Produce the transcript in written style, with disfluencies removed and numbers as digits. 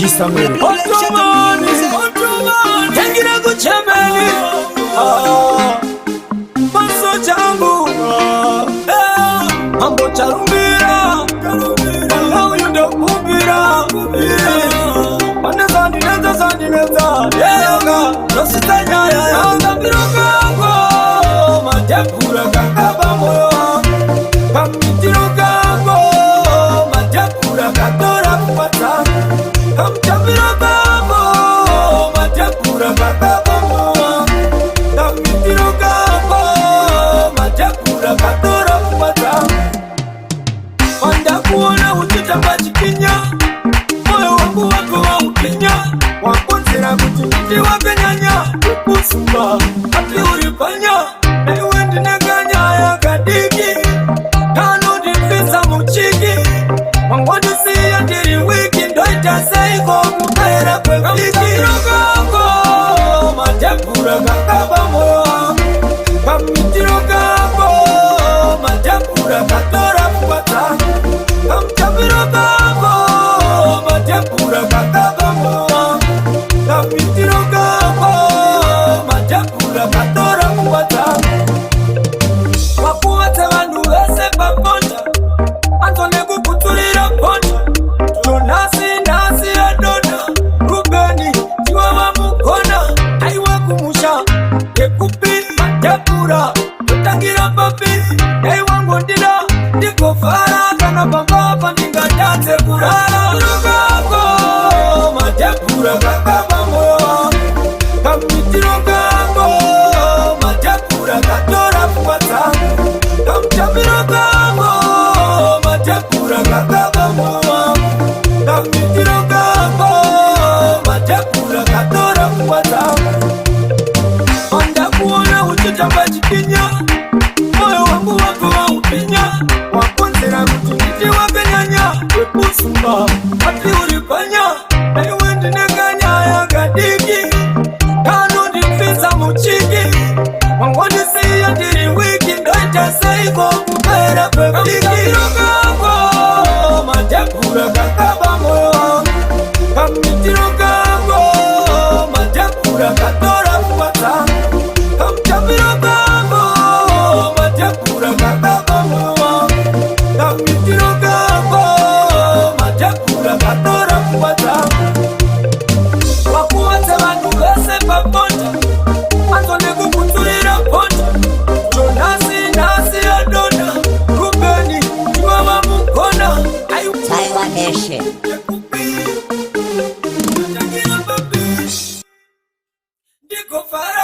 Chisamere Otomani Tengira kuchemeni Maso changu Mambo charumbira Walau yundo kubira Maneza sandineza Yeyoga Rosita nyaya Yanga miroga Ngo Matepura kakaba moyo Kamitiro kango Matepura katora kupata Kamchabira kango Matepura kakaba moyo Kamitiro kango Matepura katora kupata Wanda kuona uchitamba chikinya Moyo wangu wako wa ukinya Wakonzera kutimiti wakenyanya Kusumba Ati uripanya Ewe ndineganya ya kadiki Kanu dipisa muchiki Wangwani siya ndiri wiki Ndoita seiko kukaira kwe kaliki Kamitiro kango Matepura kakaba moyo Kamitiro kango Matepura katora kupata Kamchabira kango Matepura kakaba moyo Kamitiro kango Matepura katora kupata Wakuwate wanu wese paponja Antone kukuturira ponja Nasi adona Rubeni Tiwa wa mukona Aiwa kumusha Yekupi Matepura Tutangira papi Aiwa ngondila Ndiko fara Kana bamba Pandinga dance kurara Rugago Matepura kakaba moyo Kamitiro kango Matepura katora kupata Kamchabira kango Matepura kakaba moyo Kamitiro kango Matepura katora kupata Onda kuona uchitamba chikinya Moyo wangu wako wa upinya Wakonzera kutumiti wakenyanya Wekusumba Ati uripanya Ewe ndineganya ya kadiki Kanu dipisa muchiki Wangwani siya ndiri wiki Ndoita seiko kukaira kwe kaliki Kamitiro kango Matepura kakaba moyo Kamitiro kango Matepura katora kupata Kamchabira kango Matepura kakaba moyo Kamitiro kango Matepura katora kupata Wakuwate wanu wese paponja Antone kukuturira ponja Nasi adona Rubeni Tiwa wa mukona Taiwan Nation. Ndiko fara